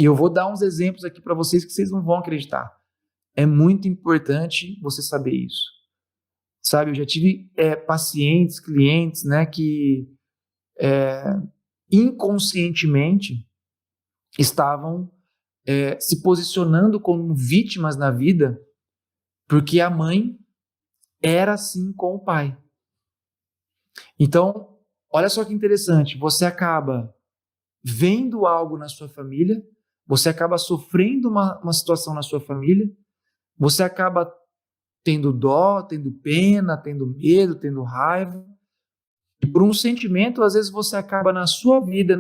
E eu vou dar uns exemplos aqui para vocês que vocês não vão acreditar. É muito importante você saber isso. Sabe, eu já tive pacientes, clientes, né, que inconscientemente estavam se posicionando como vítimas na vida porque a mãe era assim com o pai. Então, olha só que interessante, você acaba vendo algo na sua família, você acaba sofrendo uma situação na sua família, você acaba tendo dó, tendo pena, tendo medo, tendo raiva, e por um sentimento, às vezes você acaba na sua vida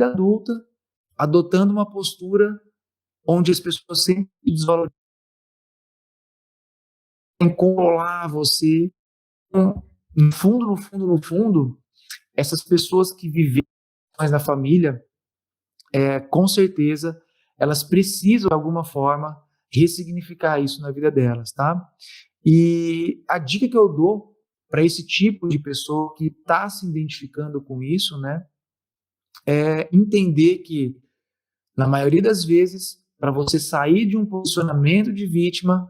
adulta, adotando uma postura onde as pessoas sempre desvalorizam, controlar você. No fundo, no fundo, no fundo, essas pessoas que vivem mais na família, com certeza, elas precisam, de alguma forma, ressignificar isso na vida delas, tá? E a dica que eu dou para esse tipo de pessoa que está se identificando com isso, né, é entender que, na maioria das vezes, para você sair de um posicionamento de vítima,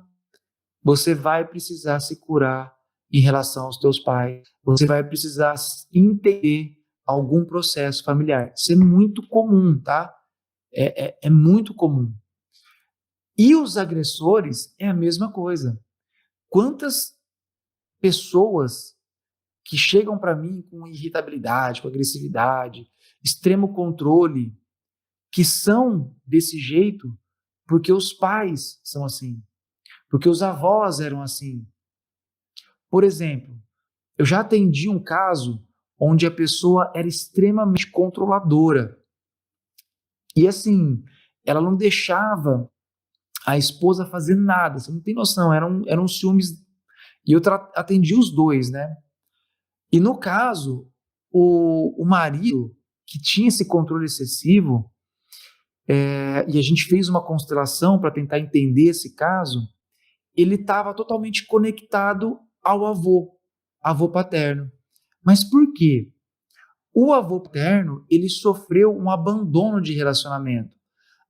você vai precisar se curar em relação aos teus pais, você vai precisar entender algum processo familiar. Isso é muito comum, tá? É muito comum. E os agressores é a mesma coisa. Quantas pessoas que chegam para mim com irritabilidade, com agressividade, extremo controle, que são desse jeito porque os pais são assim, porque os avós eram assim. Por exemplo, eu já atendi um caso onde a pessoa era extremamente controladora. E assim, ela não deixava a esposa fazer nada. Você não tem noção, eram ciúmes. E eu atendi os dois, né? E no caso, o marido, que tinha esse controle excessivo, e a gente fez uma constelação para tentar entender esse caso, ele estava totalmente conectado ao avô paterno. Mas por quê? O avô paterno, ele sofreu um abandono de relacionamento.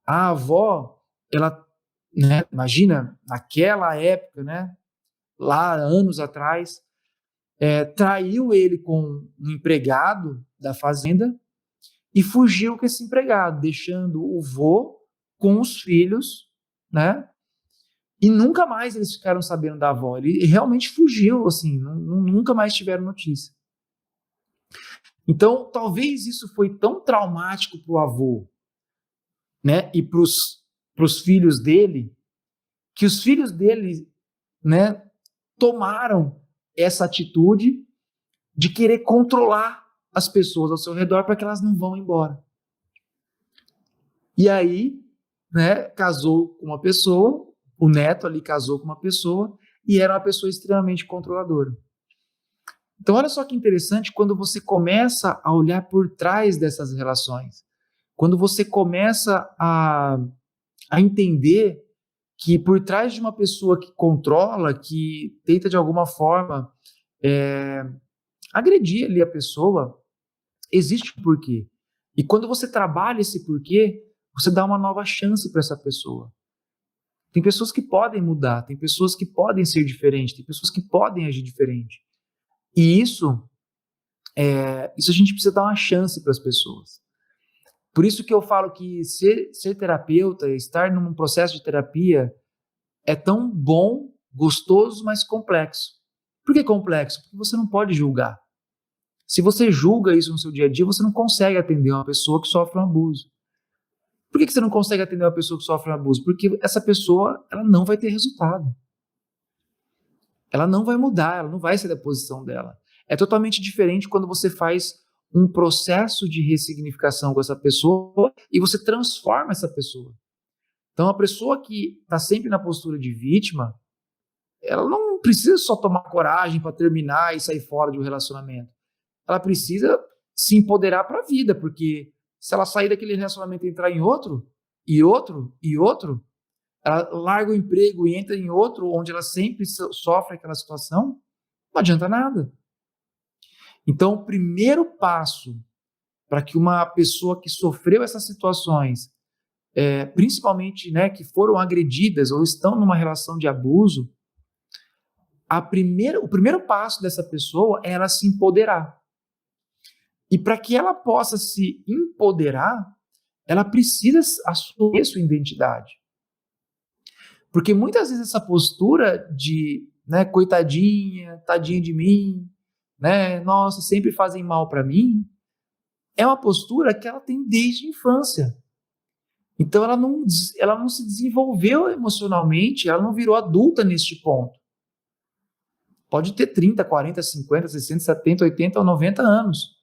A avó, ela, né, imagina, naquela época, né, lá anos atrás, traiu ele com um empregado da fazenda e fugiu com esse empregado, deixando o vô com os filhos, né? E nunca mais eles ficaram sabendo da avó. Ele realmente fugiu, assim, nunca mais tiveram notícia. Então, talvez isso foi tão traumático para o avô, né, e para os filhos dele, que os filhos dele, né, tomaram essa atitude de querer controlar as pessoas ao seu redor para que elas não vão embora. E aí, né, casou com uma pessoa, o neto ali casou com uma pessoa e era uma pessoa extremamente controladora. Então, olha só que interessante quando você começa a olhar por trás dessas relações. Quando você começa a entender que por trás de uma pessoa que controla, que tenta de alguma forma agredir ali a pessoa, existe um porquê. E quando você trabalha esse porquê, você dá uma nova chance para essa pessoa. Tem pessoas que podem mudar, tem pessoas que podem ser diferentes, tem pessoas que podem agir diferente. E isso a gente precisa dar uma chance para as pessoas. Por isso que eu falo que ser terapeuta, estar num processo de terapia, é tão bom, gostoso, mas complexo. Por que complexo? Porque você não pode julgar. Se você julga isso no seu dia a dia, você não consegue atender uma pessoa que sofre um abuso. Por que você não consegue atender uma pessoa que sofre um abuso? Porque essa pessoa, ela não vai ter resultado. Ela não vai mudar, ela não vai sair da posição dela. É totalmente diferente quando você faz um processo de ressignificação com essa pessoa e você transforma essa pessoa. Então, a pessoa que está sempre na postura de vítima, ela não precisa só tomar coragem para terminar e sair fora de um relacionamento. Ela precisa se empoderar para a vida, porque se ela sair daquele relacionamento e entrar em outro, e outro, e outro, ela larga o emprego e entra em outro, onde ela sempre sofre aquela situação, não adianta nada. Então, o primeiro passo para que uma pessoa que sofreu essas situações principalmente, né, que foram agredidas ou estão numa relação de abuso, o primeiro passo dessa pessoa é ela se empoderar. E para que ela possa se empoderar, ela precisa assumir sua identidade. Porque muitas vezes essa postura de, né, coitadinha, tadinha de mim, né, nossa, sempre fazem mal para mim, é uma postura que ela tem desde a infância. Então ela não se desenvolveu emocionalmente, ela não virou adulta neste ponto. Pode ter 30, 40, 50, 60, 70, 80 ou 90 anos.